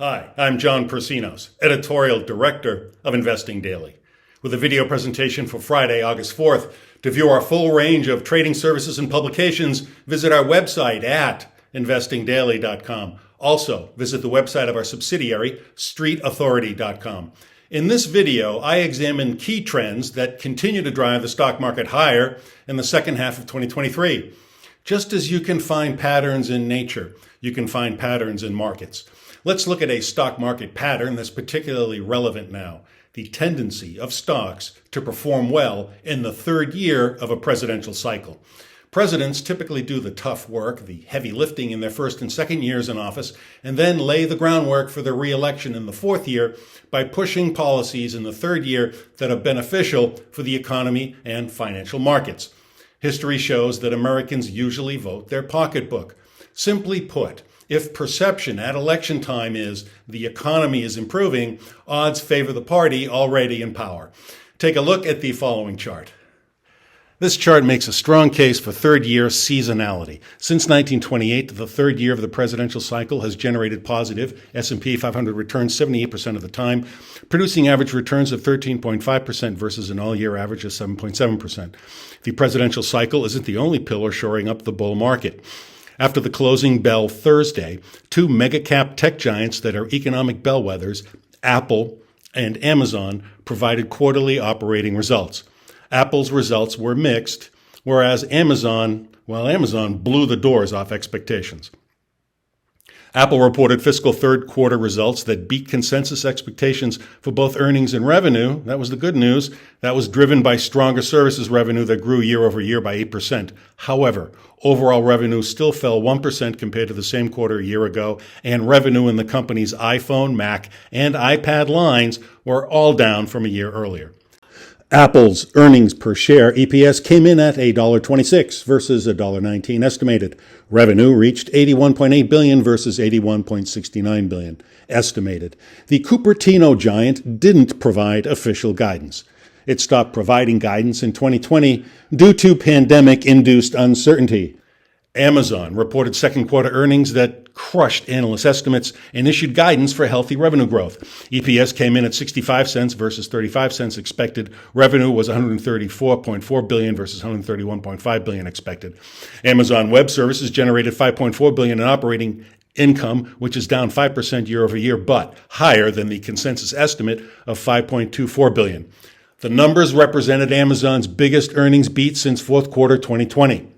Hi, I'm John Persinos, Editorial Director of Investing Daily, with a video presentation for Friday, August 4th. To view our full range of trading services and publications, visit our website at investingdaily.com. Also, visit the website of our subsidiary, streetauthority.com. In this video, I examine key trends that continue to drive the stock market higher in the second half of 2023. Just as you can find patterns in nature, you can find patterns in markets. Let's look at a stock market pattern that's particularly relevant now: the tendency of stocks to perform well in the third year of a presidential cycle. Presidents typically do the tough work, the heavy lifting in their first and second years in office, and then lay the groundwork for their re-election in the fourth year by pushing policies in the third year that are beneficial for the economy and financial markets. History shows that Americans usually vote their pocketbook. Simply put, if perception at election time is the economy is improving, odds favor the party already in power. Take a look at the following chart. This chart makes a strong case for third-year seasonality. Since 1928, the third year of the presidential cycle has generated positive S&P 500 returns 78% of the time, producing average returns of 13.5% versus an all-year average of 7.7%. The presidential cycle isn't the only pillar shoring up the bull market. After the closing bell Thursday, two mega-cap tech giants that are economic bellwethers, Apple and Amazon, provided quarterly operating results. Apple's results were mixed, whereas Amazon blew the doors off expectations. Apple reported fiscal third quarter results that beat consensus expectations for both earnings and revenue. That was the good news. That was driven by stronger services revenue that grew year over year by 8%. However, overall revenue still fell 1% compared to the same quarter a year ago, and revenue in the company's iPhone, Mac, and iPad lines were all down from a year earlier. Apple's earnings per share, EPS, came in at $1.26 versus $1.19 estimated. Revenue reached $81.8 billion versus $81.69 billion estimated. The Cupertino giant didn't provide official guidance. It stopped providing guidance in 2020 due to pandemic-induced uncertainty. Amazon reported second quarter earnings that crushed analyst estimates and issued guidance for healthy revenue growth. EPS came in at 65 cents versus 35 cents expected. Revenue was $134.4 billion versus $131.5 billion expected. Amazon Web Services generated $5.4 billion in operating income, which is down 5% year over year, but higher than the consensus estimate of $5.24 billion. The numbers represented Amazon's biggest earnings beat since fourth quarter 2020.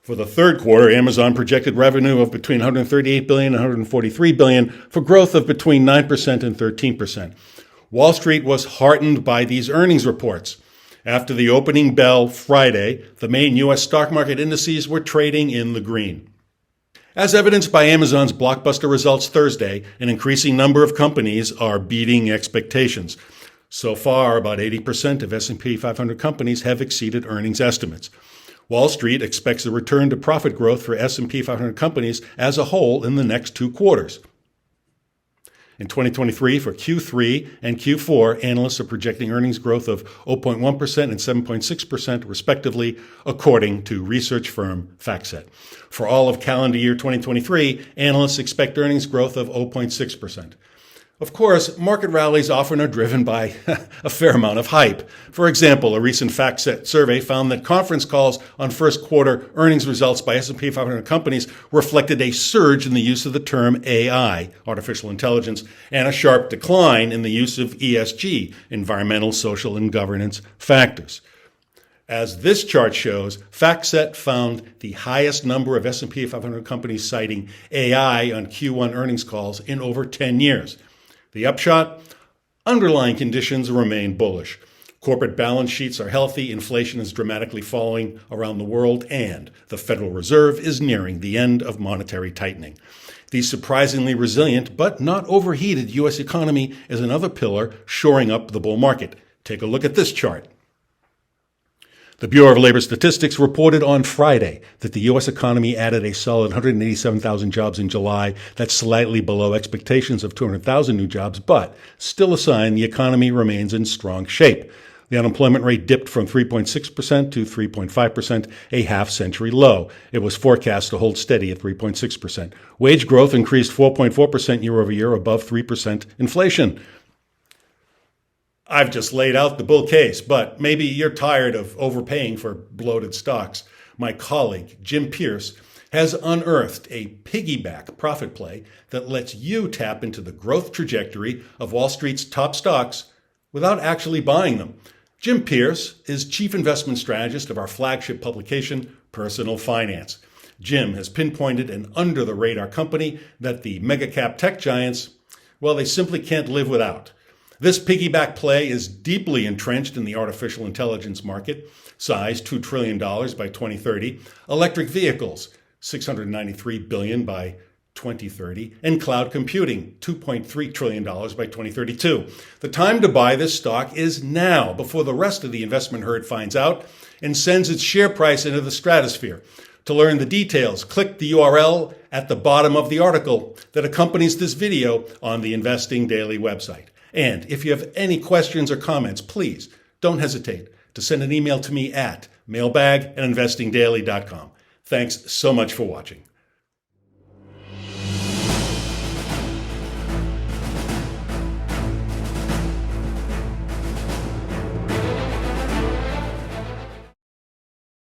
For the third quarter, Amazon projected revenue of between $138 billion and $143 billion for growth of between 9% and 13%. Wall Street was heartened by these earnings reports. After the opening bell Friday, the main U.S. stock market indices were trading in the green. As evidenced by Amazon's blockbuster results Thursday, an increasing number of companies are beating expectations. So far, about 80% of S&P 500 companies have exceeded earnings estimates. Wall Street expects a return to profit growth for S&P 500 companies as a whole in the next 2 quarters. In 2023, for Q3 and Q4, analysts are projecting earnings growth of 0.1% and 7.6% respectively, according to research firm FactSet. For all of calendar year 2023, analysts expect earnings growth of 0.6%. Of course, market rallies often are driven by a fair amount of hype. For example, a recent FactSet survey found that conference calls on first quarter earnings results by S&P 500 companies reflected a surge in the use of the term AI, artificial intelligence, and a sharp decline in the use of ESG, environmental, social, and governance factors. As this chart shows, FactSet found the highest number of S&P 500 companies citing AI on Q1 earnings calls in over 10 years. The upshot? Underlying conditions remain bullish. Corporate balance sheets are healthy, inflation is dramatically falling around the world, and the Federal Reserve is nearing the end of monetary tightening. The surprisingly resilient but not overheated U.S. economy is another pillar shoring up the bull market. Take a look at this chart. The Bureau of Labor Statistics reported on Friday that the U.S. economy added a solid 187,000 jobs in July. That's slightly below expectations of 200,000 new jobs, but still a sign the economy remains in strong shape. The unemployment rate dipped from 3.6% to 3.5%, a half-century low. It was forecast to hold steady at 3.6%. Wage growth increased 4.4% year over year, above 3% inflation. I've just laid out the bull case, but maybe you're tired of overpaying for bloated stocks. My colleague, Jim Pierce, has unearthed a piggyback profit play that lets you tap into the growth trajectory of Wall Street's top stocks without actually buying them. Jim Pierce is chief investment strategist of our flagship publication, Personal Finance. Jim has pinpointed an under-the-radar company that the mega-cap tech giants, well, they simply can't live without. This piggyback play is deeply entrenched in the artificial intelligence market, size $2 trillion by 2030, electric vehicles, $693 billion by 2030, and cloud computing, $2.3 trillion by 2032. The time to buy this stock is now, before the rest of the investment herd finds out and sends its share price into the stratosphere. To learn the details, click the URL at the bottom of the article that accompanies this video on the Investing Daily website. And if you have any questions or comments, please don't hesitate to send an email to me at mailbag@investingdaily.com. Thanks so much for watching.